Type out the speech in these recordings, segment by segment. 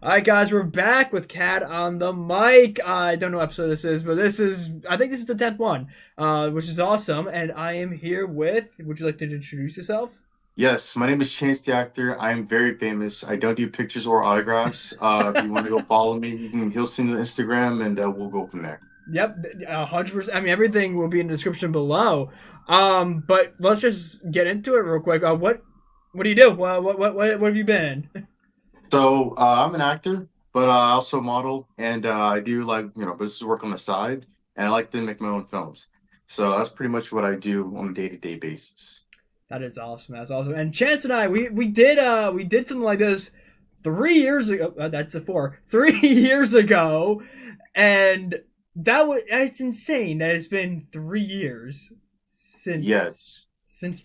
All right, guys, we're back with Cat on the mic. I don't know what episode this is, but I think this is the 10th one, which is awesome. And I am here with, would you like to introduce yourself? Yes, my name is Chance the Actor. I am very famous. I don't do pictures or autographs. If you want to go follow me, he'll send you the Instagram and we'll go from there. Yep, 100%. I mean, everything will be in the description below. But let's just get into it real quick. What do you do? What have you been in? So I'm an actor, but I also model and I do like, business work on the side and I like to make my own films. So that's pretty much what I do on a day-to-day basis. That is awesome. That's awesome. And Chance and I, we did something like this 3 years ago. That's a four. 3 years ago, and that's insane. That it's been 3 years since Yes.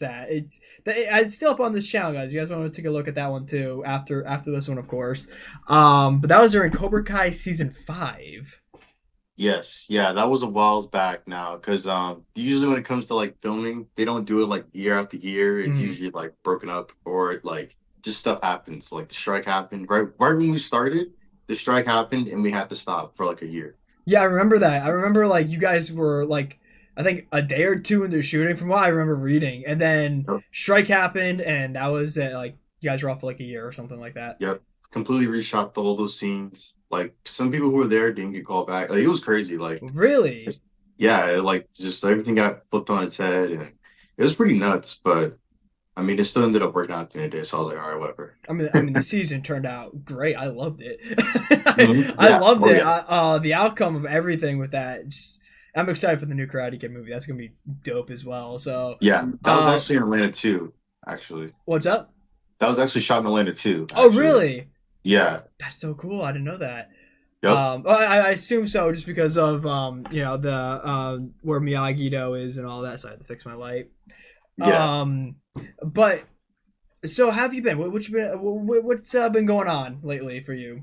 that. It's still up on this channel, guys. You guys want to take a look at that one too after this one, of course. But that was during Cobra Kai season 5. Yes, yeah, that was a whiles back now because usually when it comes to like filming, they don't do it like year after year. It's Mhm. usually like broken up or like just stuff happens. Like the strike happened right when we started, the strike happened and we had to stop for like a year. Yeah, I remember that. I remember like you guys were like I think a day or two into shooting from what I remember reading. And then Yep. strike happened and that was it. Like you guys were off for like a year or something like that. Yep. Completely reshot all those scenes. Like some people who were there didn't get called back. Like it was crazy. Like Really? just yeah, like just everything got flipped on its head and it was pretty nuts, but I mean it still ended up working out at the end of the day, so I was like, all right, whatever. I mean the season turned out great. I loved it. I Yeah. loved Oh it. yeah. The outcome of everything with that just I'm excited for the new Karate Kid movie. That's gonna be dope as well. So, Yeah, that was uh, actually in Atlanta too, actually. what's up? That was actually shot in Atlanta too, Oh, actually. really? Yeah. That's so cool. I didn't know that. Yep. Well, I assume so, just because of the where Miyagi-Do is and all that. So I had to fix my light. Yeah. Um, but so have you been? What's been going on lately for you?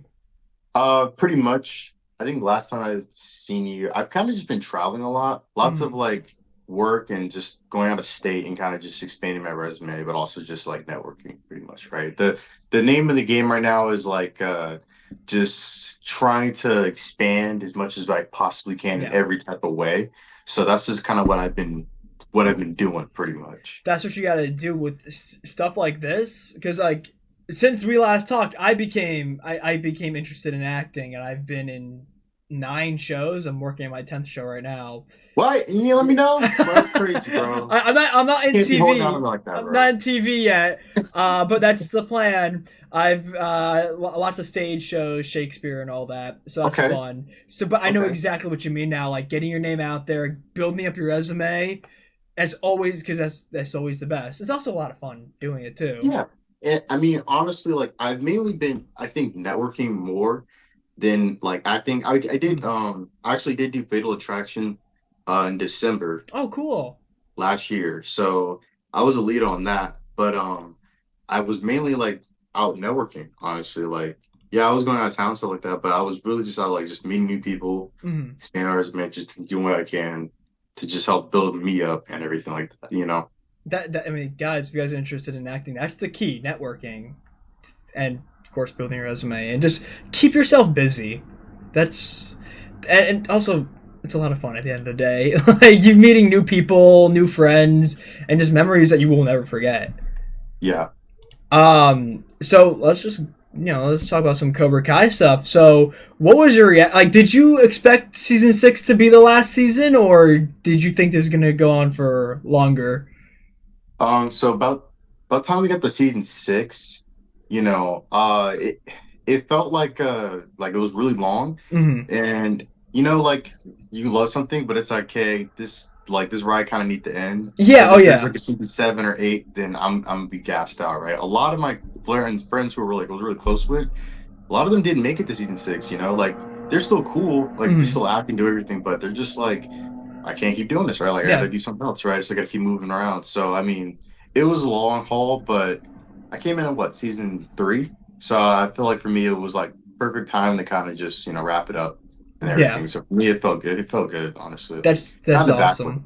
Pretty much. I think last time I seen you, I've kind of just been traveling a lot. Lots of Mm, like work and just going out of state and kind of just expanding my resume, but also just like networking pretty much, right? The name of the game right now is like just trying to expand as much as I possibly can in yeah, every type of way. So that's just kind of what I've been doing pretty much. that's what you got to do with stuff like this, because like since we last talked, I became interested in acting, and I've been in 9 shows. I'm working on my 10th show right now. What? You let me know? Bro, that's crazy, bro. I'm not in Can't be holding on to TV. me like that, I'm not bro. in TV yet. But that's the plan. I've lots of stage shows, Shakespeare and all that. So that's Okay. fun. So, but I know Okay. exactly what you mean now. Like getting your name out there, building up your resume, as always, because that's always the best. It's also a lot of fun doing it too. Yeah. And I mean, honestly, like I've mainly been, I think, networking more than like acting. Mm. I actually did do Fatal Attraction in December Oh, cool. last year. So I was a lead on that. But I was mainly like out networking, honestly. Like, yeah, I was going out of town, stuff like that, but I was really just out like just meeting new people, Mm. expanding our resume, just doing what I can to just help build me up and everything like that, you know? That I mean, guys, if you guys are interested in acting, that's the key: networking, and of course, building your resume, and just keep yourself busy. That's and also it's a lot of fun at the end of the day. Like you meeting new people, new friends, and just memories that you will never forget. Yeah. So let's talk about some Cobra Kai stuff. So, what was your like? Did you expect season 6 to be the last season, or did you think it was gonna go on for longer? So about the time we got to season six, it felt like it was really long, Hmm. and like you love something, but it's like, okay, this ride kind of need to end Yeah. because Oh if there's yeah. like a season 7 or 8, then I'm gonna be gassed out, right? A lot of my friends who were like I was really close with, a lot of them didn't make it to season 6. Like they're still cool, like they Hmm. still acting, do everything, but they're just like I can't keep doing this, right? Like I Yeah. gotta do something else, right? So I gotta keep moving around. So I mean, it was a long haul, but I came in at what, season 3? So I feel like for me it was like perfect time to kind of just, wrap it up and Yeah. everything. So for me it felt good. It felt good, honestly. Like That's kind of back with awesome.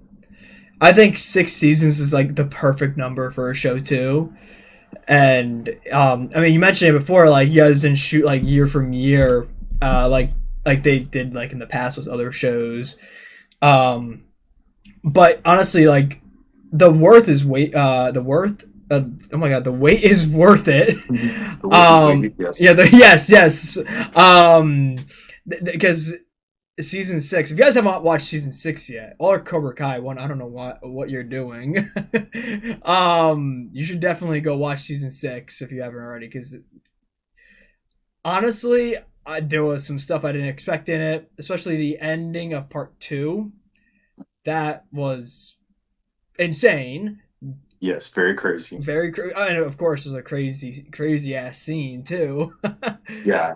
I think 6 seasons is like the perfect number for a show too. And I mean, you mentioned it before, like you guys didn't shoot like year from year, like they did like in the past with other shows. Um, but honestly, like the worth is wait, the worth. Oh my god, the wait is worth it. The worth is waiting. Yeah, Yes. yes, yes. Because season 6. If you guys haven't watched season 6 yet, or Cobra Kai one, I don't know what you're doing. You should definitely go watch season 6 if you haven't already. Because honestly, there was some stuff I didn't expect in it, especially the ending of part 2. That was insane. Yes. Very crazy. And of course, there's a crazy ass scene too. Yeah. And I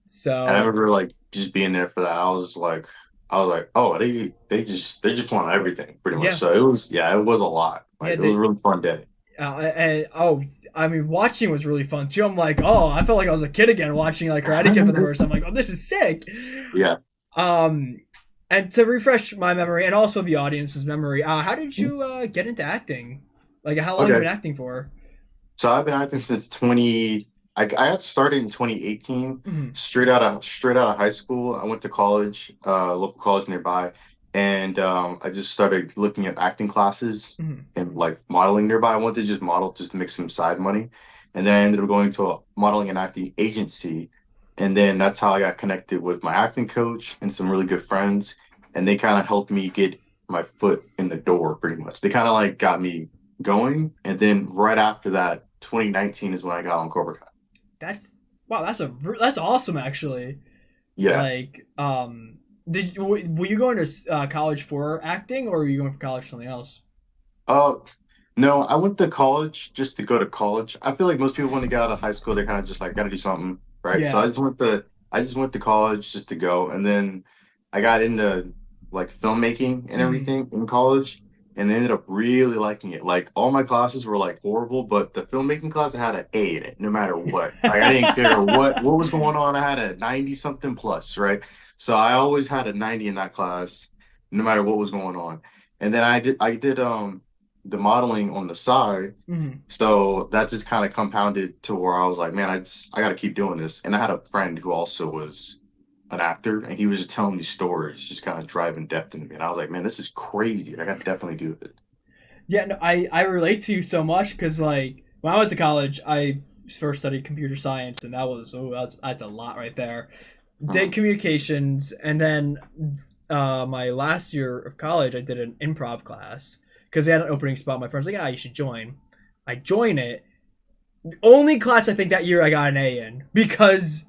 So remember like just being there for that. I was like, oh, they just want everything pretty much. yeah, So it was, yeah, it was a lot. yeah. Like it was a really fun day. And I mean, watching was really fun too. I'm like, oh, I felt like I was a kid again watching like Karate Kid for the first time. I'm like, oh, this is sick. Yeah. Um, and to refresh my memory and also the audience's memory, how did you get into acting? Like, how long have you Okay. been acting for? So I've been acting since 20. I got started in 2018, Mhm, straight out of high school. I went to college, local college nearby, and I just started looking at acting classes mhm. and like modeling nearby. I wanted to just model just to make some side money, and then I ended up going to a modeling and acting agency, and then that's how I got connected with my acting coach and some really good friends, and they kind of helped me get my foot in the door pretty much. They kind of like got me going, and then right after that, 2019 is when I got on Cobra Kai. That's wow. That's awesome actually. Yeah. Like, were you going to college for acting, or were you going for college for something else? Uh, no, I went to college just to go to college. I feel like most people when they get out of high school, they're kind of just like gotta do something, right? So Yeah. I just went to college just to go, and then I got into like filmmaking and Mhm. everything in college, and I ended up really liking it. Like all my classes were like horrible, but the filmmaking class I had an A in it, no matter what. Like I didn't care what was going on. I had a 90 something plus, right? So I always had a 90 in that class, no matter what was going on. And then I did the modeling on the side. Mhm. So that just kind of compounded to where I was like, man, I got to keep doing this. And I had a friend who also was an actor, and he was just telling me stories, just kind of driving depth into me. And I was like, man, this is crazy. I got to definitely do it. Yeah, no, I relate to you so much because like when I went to college, I first studied computer science, and that was that's a lot right there. Did Mhm. communications, and then my last year of college, I did an improv class because they had an opening spot. My friends were like, ah, you should join. I join it. The only class I think that year I got an A in because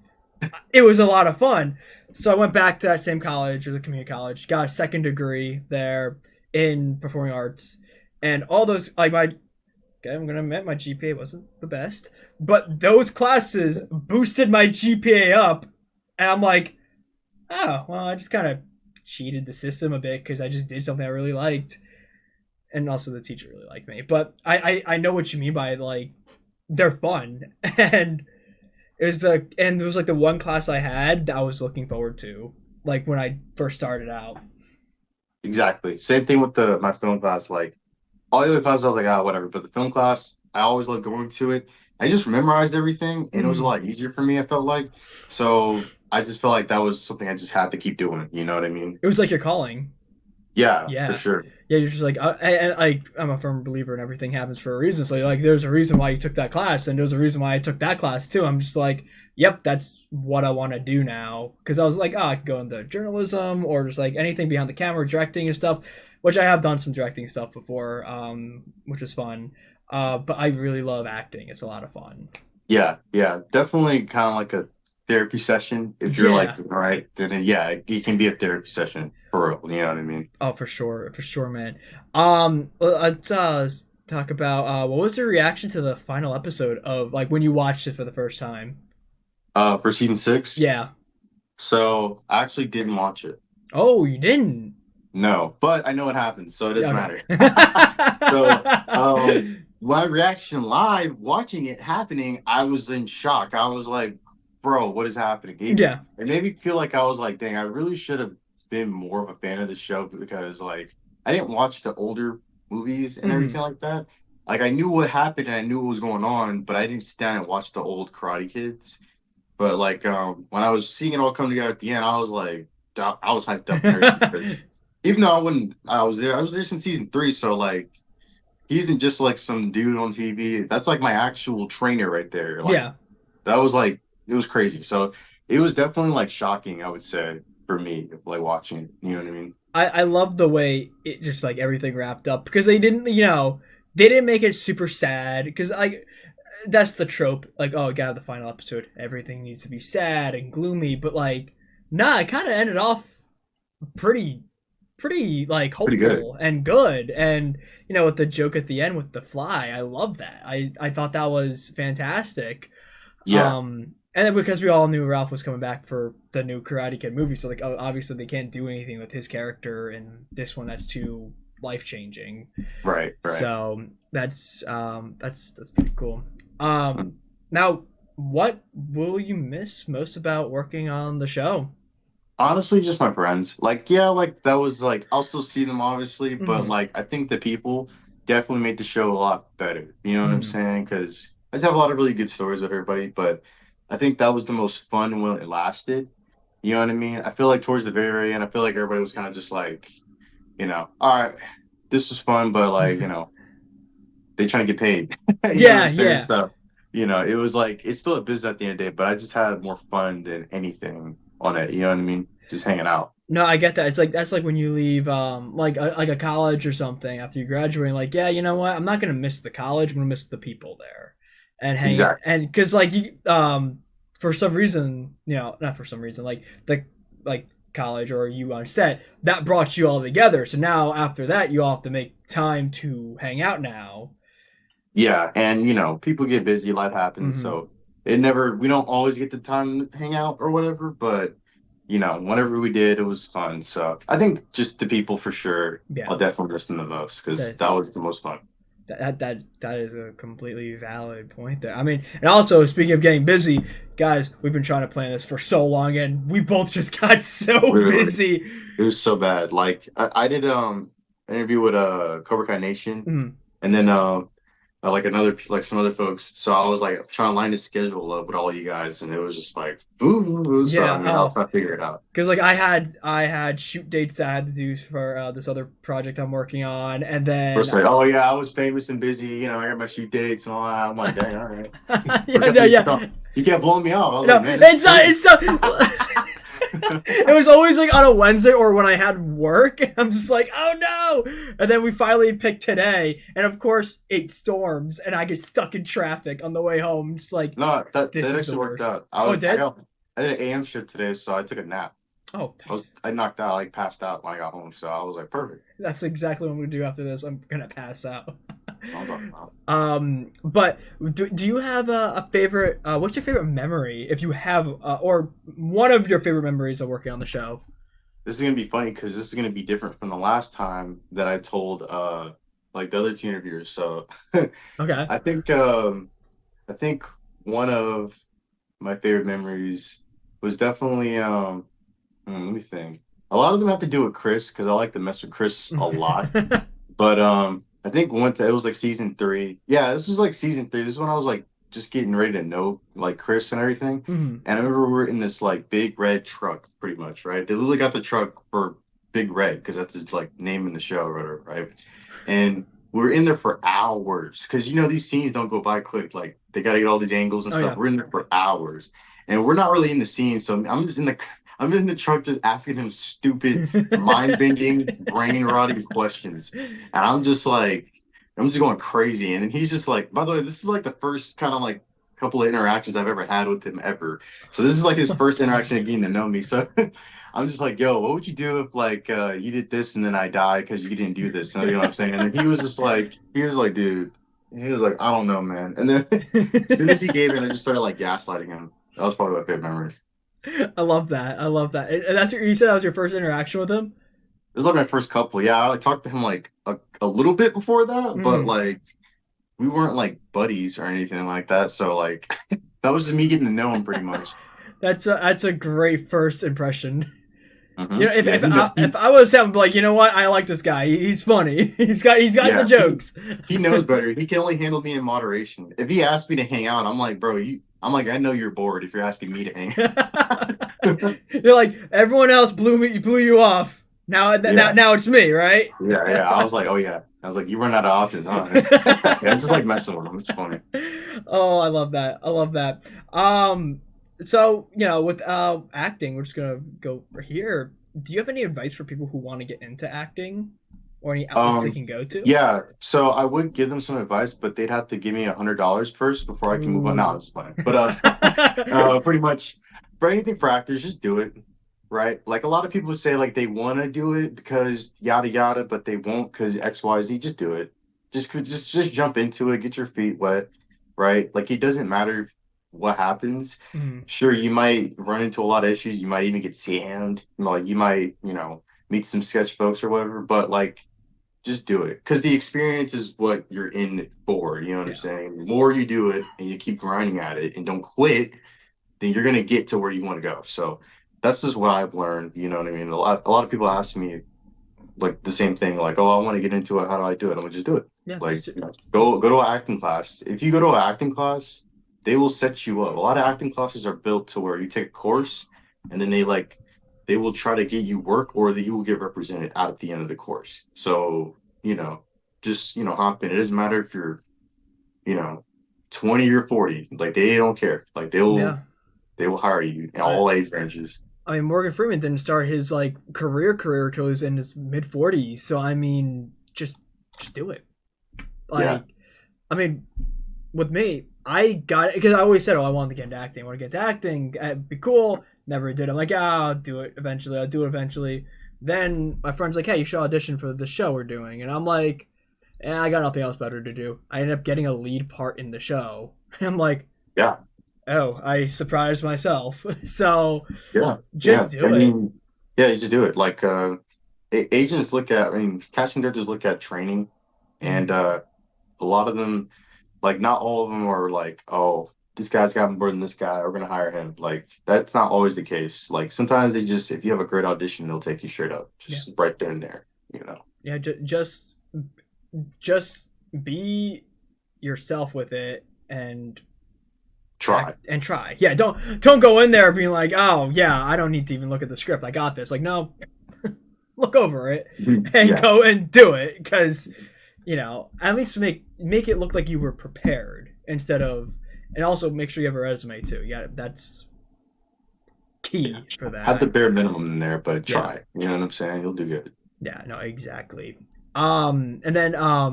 it was a lot of fun. So I went back to that same college, or the community college, got a second degree there in performing arts, and all those like my. I'm gonna admit my GPA wasn't the best, but those classes boosted my GPA up, and I'm like, oh well, I just kind of cheated the system a bit because I just did something I really liked, and also the teacher really liked me. But I know what you mean by like they're fun, and it was like the one class I had that I was looking forward to, like when I first started out. Exactly. Same thing with the my film class. Like all the other classes, I was like, ah, whatever. But the film class, I always loved going to it. I just memorized everything, and it was a Mm. lot easier for me. I felt like so. I just felt like that was something I just had to keep doing. You know what I mean? It was like your calling. Yeah, for Yeah, sure. yeah. You're just like, and like I'm a firm believer in everything happens for a reason. So like, there's a reason why you took that class, and there's a reason why I took that class too. I'm just like, yep, that's what I want to do now. Because I was like, oh, I could go into journalism or just like anything behind the camera, directing and stuff, which I have done some directing stuff before, which was fun. But I really love acting. It's a lot of fun. Yeah, yeah, definitely kind of like a therapy session. If you're like, Yeah. all right, then yeah, it can be a therapy session for real. You know what I mean? Oh, for sure, man. Let's talk about what was the reaction to the final episode of like when you watched it for the first time? For season 6, Yeah. so I actually didn't watch it. Oh, you didn't. No, but I know what happens, so it Yeah. doesn't Okay. matter. So, my reaction live watching it happening, I was in shock. I was like, bro, what is happening? Yeah. It made me feel like I was like, dang, I really should have been more of a fan of the show because like I didn't watch the older movies and everything Hmm. like that. like I knew what happened and I knew what was going on, but I didn't sit down and watch the old Karate Kids. But like when I was seeing it all come together at the end, I was like, I was hyped up and everything. Because even though I was there since season three, so like he isn't just like some dude on TV. That's like my actual trainer right there. Like Yeah. that was like it was crazy. So it was definitely like shocking, I would say, for me, like watching it. You know what I mean? I love the way it just like everything wrapped up because they didn't, they didn't make it super sad because like that's the trope. Like, oh god, the final episode, everything needs to be sad and gloomy, but like, nah, it kind of ended off pretty, pretty like Pretty good. hopeful and good. And with the joke at the end with the fly, I love that. I thought that was fantastic. Yeah. And then because we all knew Ralph was coming back for the new Karate Kid movie, so like obviously they can't do anything with his character in this one that's too life changing. Right. Right. So that's pretty cool. Now what will you miss most about working on the show? Honestly, just my friends. Like, yeah, like that was like I'll still see them obviously, but Mm-hmm. like I think the people definitely made the show a lot better. You know what I'm Mm-hmm. saying? Because I just have a lot of really good stories with everybody, but I think that was the most fun when it lasted. You know what I mean? I feel like towards the very, very end, I feel like everybody was kind of just like, all right, this was fun, but like, they trying to get paid. You know what Yeah, I'm saying? yeah. So, it was like it's still a business at the end of the day, but I just had more fun than anything on it. You know what I mean? Just hanging out. No, I get that. It's like that's like when you leave like a college or something after you graduate. Like, yeah, you know what? I'm not gonna miss the college. I'm gonna miss the people there, and hang Exactly. and because like you for some reason, not for some reason, like like college or you on set that brought you all together. So now after that, you all have to make time to hang out now. Yeah, and people get busy, life happens, Mm-hmm. so we don't always get the time to hang out or whatever, but whenever we did, it was fun. So I think just the people for sure, Yeah, I'll definitely miss them the most because that's that was the most fun. that is a completely valid point there. I mean, and also speaking of getting busy, guys, we've been trying to plan this for so long, and we both just got so Literally, busy. it was so bad. Like I did an interview with Cobra Kai Nation, Mm, and then like like some other folks. So I was like trying to line the schedule up with all you guys, and it was just like, ooh. So I yeah. mean, I'll Oh, try to figure it out. because like I had shoot dates that I had to do for this other project I'm working on, and then First, like, oh yeah, I was famous and busy. I got my shoot dates and all that. I'm like, dang, all right. yeah, yeah, yeah. You kept blowing me off. I was No, like, man, this is crazy. it's it was always like on a Wednesday or when I had work. And I'm just like, oh no! And then we finally picked today, and of course it storms, and I get stuck in traffic on the way home. Just like No, this that is the actually worked worst. out. Oh, it did? I did an AM shift today, so I took a nap. Oh, I knocked out, like passed out when I got home, so I was like, perfect. that's exactly what I'm gonna do after this. I'm gonna pass out. I'm talking about. But do you have a favorite? What's your favorite memory, if you have, or one of your favorite memories of working on the show? This is gonna be funny because this is gonna be different from the last time that I told like the other two interviewers. So Okay. I think I think one of my favorite memories was definitely let me think. A lot of them have to do with Chris because I like to mess with Chris a lot. But I think once it was like season three. Yeah, this was like season three. This is when I was like just getting ready to know like Chris and everything. Mhm. And I remember we were in this like big red truck, pretty much, right? They literally got the truck for Big Red because that's his like name in the show or whatever, right? And we were in there for hours because these scenes don't go by quick. Like they got to get all these angles and Oh stuff. yeah. We're in there for hours, and we're not really in the scene. So I'm in the truck just asking him stupid, mind bending, brain rotting questions, and I'm just going crazy. And then he's just like, by the way, this is like the first kind of like couple of interactions I've ever had with him ever. So this is like his first interaction of getting to know me. So I'm just like, yo, what would you do if like you did this and then I die because you didn't do this? And you know what I'm saying? And then he was like, dude, he was like, I don't know, man. And then as soon as he gave in, I just started like gaslighting him. That was probably my favorite memory. I love that. I love that. And that's you said that was your first interaction with him. It was like my first couple. Yeah, I talked to him like a little bit before that, but Mm. like we weren't like buddies or anything like that. So like that was just me getting to know him pretty much. That's a great first impression. You know, Yeah, if I was him, I'd be like, you know what, I like this guy. He's funny. He's got the yeah, jokes. he knows better. He can only handle me in moderation. If he asked me to hang out, I'm like, bro, I'm like, I know you're bored if you're asking me to hang. You're like everyone else blew you off. Yeah, Now it's me, right? yeah. I was like, oh yeah. I was like, you run out of options, huh? Yeah, I'm just like messing with him. It's funny. Oh, I love that. I love that. So with acting, we're just gonna go here. Do you have any advice for people who want to get into acting, or any outlets they Um, can go to? yeah. So I would give them some advice, but they'd have to give me $100 first before I can move on. No, I'm Ooh. just playing. But pretty much for anything for actors, just do it. Right? Like a lot of people say, like they want to do it because yada yada, but they won't because X Y Z. Just do it. Just jump into it. Get your feet wet. Right? Like it doesn't matter what happens. Mhm. Sure, you might run into a lot of issues. You might even get scammed. Like you might, meet some sketch folks or whatever. But like just do it because the experience is what you're in it for. You know what I'm Yeah. saying? The more you do it and you keep grinding at it and don't quit, then you're gonna get to where you want to go. So that's just what I've learned. You know what I mean? A lot of people ask me like the same thing, like, "Oh, I want to get into it. How do I do it?" I'm like, just do it. Yeah. Like, Just go to an acting class. If you go to an acting class, they will set you up. A lot of acting classes are built to where you take a course, and then they will try to get you work, or that you will get represented out at the end of the course. So just hop in. It doesn't matter if you're you know 20 or 40. Like they don't care. Like yeah. they will hire you in I all age ranges. I mean, Morgan Freeman didn't start his like career till he was in his mid 40s. So I mean, just do it. Yeah. Like, I mean, with me, I got it because I always said, "Oh, I wanted to get into acting. I want to get into acting. It'd be cool." Never did. I'm like, "Ah, I'll do it eventually. I'll do it eventually." Then my friend's like, "Hey, you should audition for the show we're doing," and I'm like, I got nothing else better to do. I ended up getting a lead part in the show. And I'm like, Yeah. oh, I surprised myself. So Yeah. Yeah. just I do it. mean, yeah, you just do it. Like agents look at, I mean, casting directors look at training, and Mm, a lot of them, like not all of them are like, oh, this guy's got more than this guy, we're gonna hire him. Like that's not always the case. Like sometimes they just, if you have a great audition, they'll take you straight up, yeah, just right then and there. You know. yeah. Just be yourself with it and Try. try. Yeah, don't go in there being like, oh yeah, I don't need to even look at the script. I got this. Like, no, look over it and Yeah. go and do it because at least make it look like you were prepared instead of, and also make sure you have a resume too. Yeah, that's Yeah. key for Have the that. bare minimum in there, but Yeah, try. You know what I'm saying? You'll do good. yeah, no, exactly. And then uh,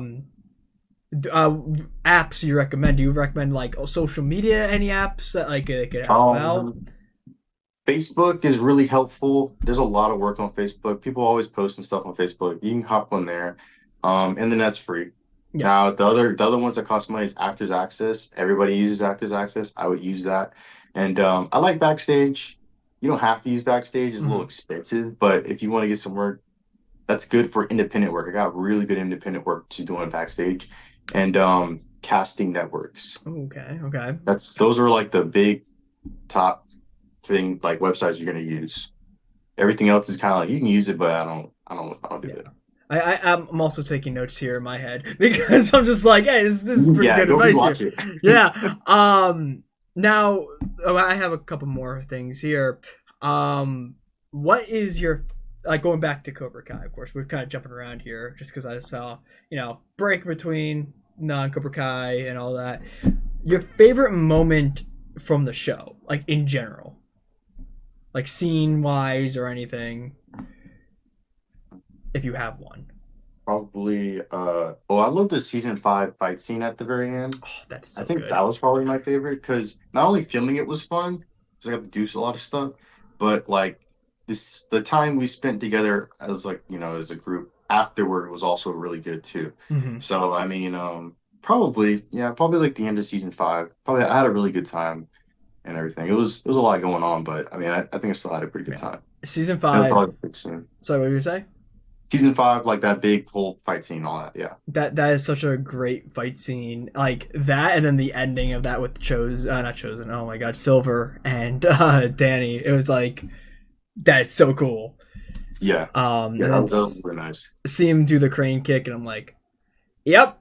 apps you recommend? Do you recommend like social media? Any apps that like they could help out? Um, Facebook is really helpful. There's a lot of work on Facebook. People always posting stuff on Facebook. You can hop on there. And then that's free. Yeah. Now the other ones that cost money is Actors Access. Everybody uses Actors Access. I would use that. And I like Backstage. You don't have to use Backstage. It's a little Mhm. expensive, but if you want to get some work, that's good for independent work. I got really good independent work to do on Backstage. And casting networks. Okay. Okay. Those are like the big top thing, like websites you're gonna use. Everything else is kind of like you can use it, but I don't do Yeah. it. I'm also taking notes here in my head because I'm just like, hey, this is pretty Yeah, good go advice here. rewatch it. Yeah. Now I have a couple more things here. What is your like going back to Cobra Kai? Of course, we're kind of jumping around here just because I saw break between non Cobra Kai and all that. Your favorite moment from the show, like in general, like scene wise or anything, if you have one. Probably I love the season 5 fight scene at the very end. Oh, that's I so think good. that was probably my favorite because not only filming it was fun because I got to do a lot of stuff, but like the time we spent together as like as a group afterward was also really good too. Hmm. So I mean, probably like the end of season 5. Probably I had a really good time and everything. It was a lot going on, but I mean I think I still had a pretty good Yeah. time. Season That was five. probably the big scene. Sorry, what did you say? Season 5, like that big whole fight scene, all that. Yeah. That is such a great fight scene, like that, and then the ending of that with not Chosen. Oh my God, Silver and Danny. It was like that's so cool. Yeah. Yeah, And that then was, that was really nice. see him do the crane kick, and I'm like, yep.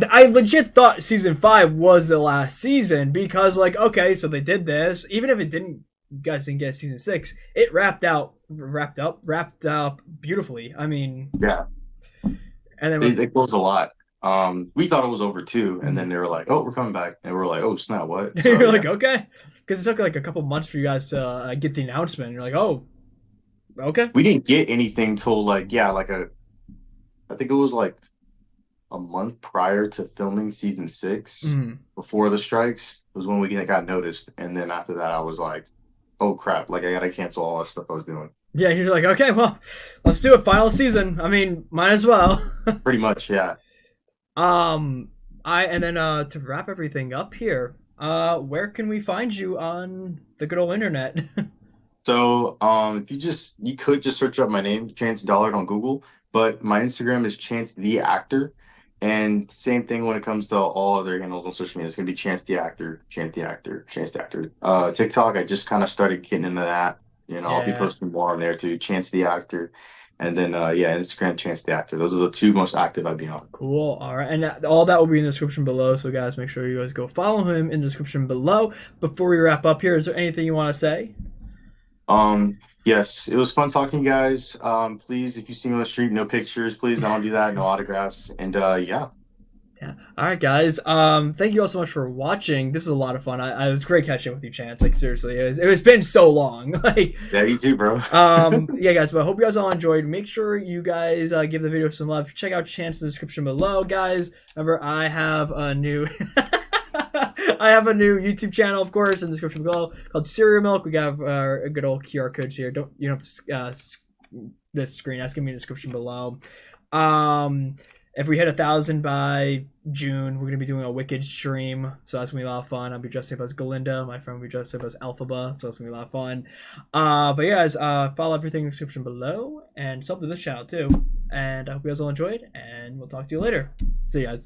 I legit thought season 5 was the last season because, like, okay, so they did this. Even if it didn't, you guys didn't get season 6, it wrapped up beautifully. I mean, Yeah. and then They closed a lot. We thought it was over too, and then mm. they were like, "Oh, we're coming back," and we're like, "Oh snap, what?" So You're yeah, like, okay, because it took like a couple months for you guys to get the announcement. And you're like, oh, okay. we didn't get anything till like yeah, like a I think it was like a month prior to filming season 6, Mm. before the strikes was when we got noticed, and then after that, I was like, "Oh crap!" Like I gotta cancel all that stuff I was doing. Yeah, you're like, okay, well, let's do it. Final season. I mean, might as well. Pretty much, yeah. um, I and then to wrap everything up here, where can we find you on the good old internet? So, if you could just search up my name, Chance Dollard on Google, but my Instagram is Chance the Actor, and same thing when it comes to all other handles on social media. It's gonna be Chance the Actor, Chance the Actor, Chance the Actor. TikTok, I just kind of started getting into that. I'll be Yeah. posting more on there too, Chance the Actor, and then yeah, Instagram, Chance the Actor. Those are the two most active I've been on. Cool. All right. And all that will be in the description below. So, guys, make sure you guys go follow him in the description below. Before we wrap up here, is there anything you want to say? Yes, it was fun talking to you guys. Please, if you see me on the street, no pictures, please. I don't do that, no autographs. And yeah. Yeah. All right, guys. Thank you all so much for watching. This was a lot of fun. It was great catching up with you, Chance. Like seriously, it's been so long. Like, Yeah, you too, bro. yeah, guys. But I hope you guys all enjoyed. Make sure you guys give the video some love. Check out Chance in the description below, guys. Remember, I have a new. I have a new YouTube channel, of course, in the description below called Cereal Milk. We got a good old QR codes here. Don't you don't have to this screen? That's gonna be in the description below. Um, if we hit 1,000 by June, we're gonna be doing a Wicked stream, so that's gonna be a lot of fun. I'll be dressed up as Galinda. My friend will be dressed up as Alphaba, so that's gonna be a lot of fun. But yeah, guys, follow everything in the description below and sub to this channel too. And I hope you guys all enjoyed, and we'll talk to you later. See you guys.